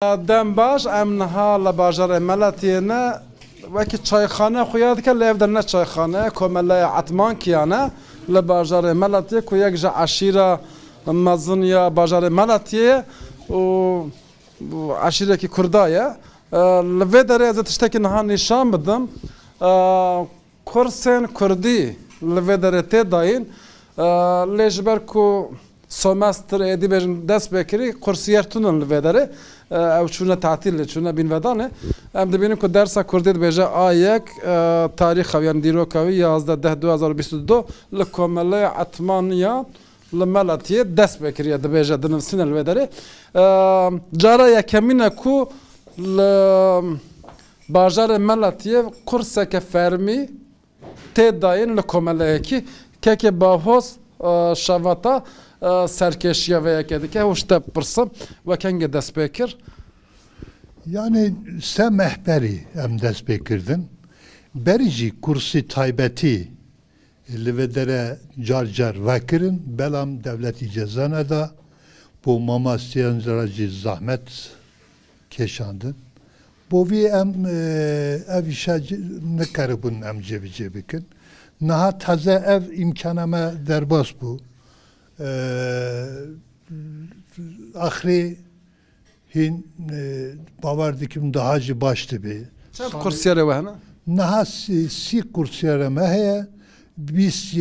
دم باش امنها لباجر ملتینه وکی چایخانه خویاد که لیو در نه چایخانه کاملا عتمان کیانه لباجر ملتی کو یک جا عشیره مزن یا باجر ملتیه و عشیره کی کردایه لوی در از تشتکی نها نشان بدم کرسن کردی لوی در تی داین لیجبر کو سومستر ادی بجن دست بکری قرسیرتونن لوی داره او چونه تعطیل چونه بین ودانه ام دبینیم که درس کردی بجا آیک تاریخ خویان دیرو کوی 11/10/2022 لکامله عتمانیا لملتیه دست بکریه دبیجا دنفسین الوداره جارا یکمینه کو ل باجار ملتیه قرصه که فرمی تداین لکامله کی که باهوس شواتا سرکشیه و یکی که هوشته پرسم و کنگ دست بکر yani sen mehberi em dest bekirdin. Berici kursi taybeti livedere car vekirin belam devleti cezane da bu mamastiyan zaracı zahmet keşandın. Bu vi em ev işe ne karibun em cebikin. Naha taze ev imkanama derbas bu. Ahri hin bavardikim dahacı baştı bir. Çend kursiyere ve hana? Naha si kursiyere meheye biz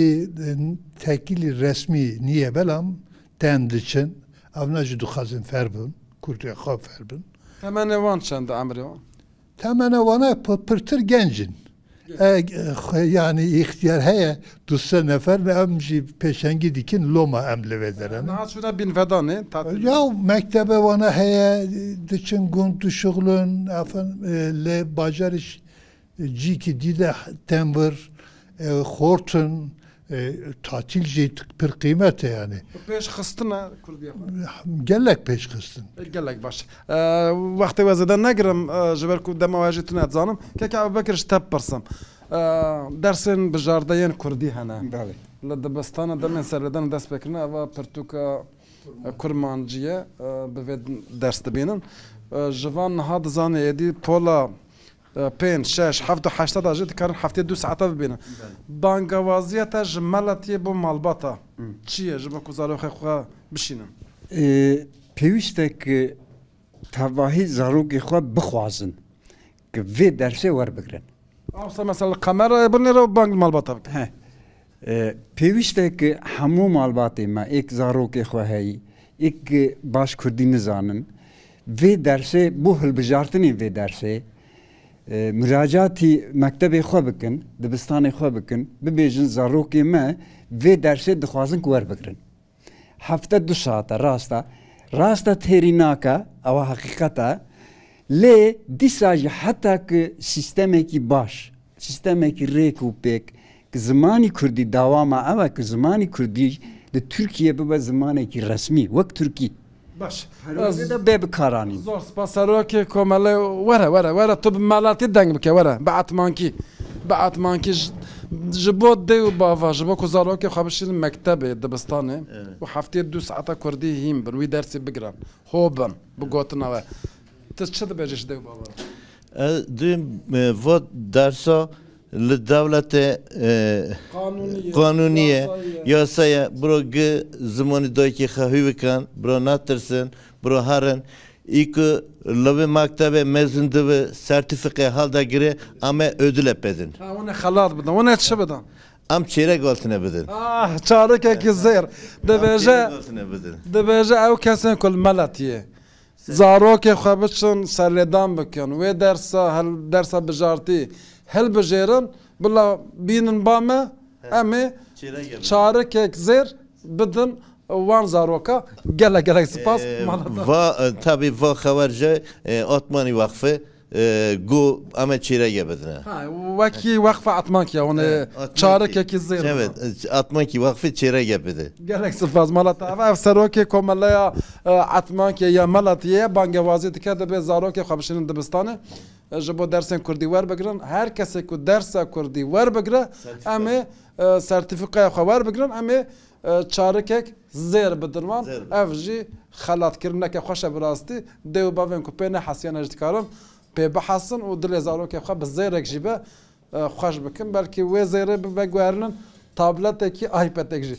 tekili resmi niye belam tendiçin avnacı duhazın ferbun kurtuya khab ferbun. Temene van çend amri van? Temene vana pırtır gencin. Yani ihtiyar heye dussa nefer ne amci peşengi dikin loma emle vederen. Ne şuna bin vedane? Ya mektebe vana heye diçin guntu şuglun afan le bacariş ciki dide temver hortun tatilci per kıymete yani. Peş xistına Kurdiye. Gellek peş xistin. Gellek baş. Vakti vazeden negirim jiber ku demavajitun edzanım. Keke Abu Bekir ştab parsam. Dersin bijardayen Kurdi hana. Bale. Ledibistana demin serreden dest bekirine ava pertuka kurmanciye beved ders dibinin. Jivan had zane yedi pola پین شش هفت و هشت تا جد کار هفته 2 ساعت ببینم بانگوازیت جمالتی با مالباتا چیه جب کوزارو خو بشینم پیوسته که تواهی زاروگی خو بخوازن که وی درسه ور بگرن مثلا قمر بنی رو بانگ مالباتا ها پیوسته که همو مالباتی ما یک زاروگی خو هی یک باش کردی نزانن وی درسه بو هل بجارتنی وی درسه مراجعاتی مکتب خو بکن دبستان خو بکن ببیجن زاروکی ما و درس دخوازن کور بکرن هفته 2 ساعت راستا تریناکا او حقیقتا لی دیساج حتی که سیستمی کی باش سیستمی کی ریکو پک که زمانی کردی داواما او که زمانی کردی د ترکیه به زمانی کی رسمی وقت ترکی باش از به بکارانی زور سپاسروکی کومله وره تو ملاتی دنگ بکه وره بعد مانکی جبوت دیو باوا جبو کوزاروکی خوابشین مکتب دبستانه و هفته 2 ساعت کردی هیم بن وی درسی بگرن خوبن بگوتنا و تشد بجش دیو باوا دیم و درسا لدولت قانونیه یاسایه برو زمانی دایی که خواهی بکن برو نترسن برو هرن ای که لبه مکتبه مزن دوه سرتیفیقه حال دا گیره اما ödül بدن اونه خلات بدن اونه چه بدن ام çeyrek altına بدن çarık eki zir دبیجه او کسین کل ملتیه زاروک خوابشون سرledam بکن و درسا بجارتی هل بجیرن بلا بینن بامه امی çarık ek zir بدن وان زاروکا گله سپاس و tabi و خبرجه Otmani Vakfı گو اما çeyrek بدن وکی وقف اتمانکی اونه çarık eki zir evet Atmanki Vakfı çeyrek بده گله سپاس مالات اف سروکی کوملیا اتمانکی یا مالاتیه بانگوازی دکه به زاروک خوابشین دبستانه جبو درسن کردی ور بگرن هر کسی که درس کردی ور بگره اما سرتیفیقه خوار بگرن اما çarık ek زیر بدرمان زیر. اف جی خلات کردن که خوش براستی دیو باون کو پنه حسیان اجتکارم پی بحثن و دل زارو که خواه بزیرک جیبه خوش بکن بلکه وی زیره بگوارنن تابلت کی آیپد جی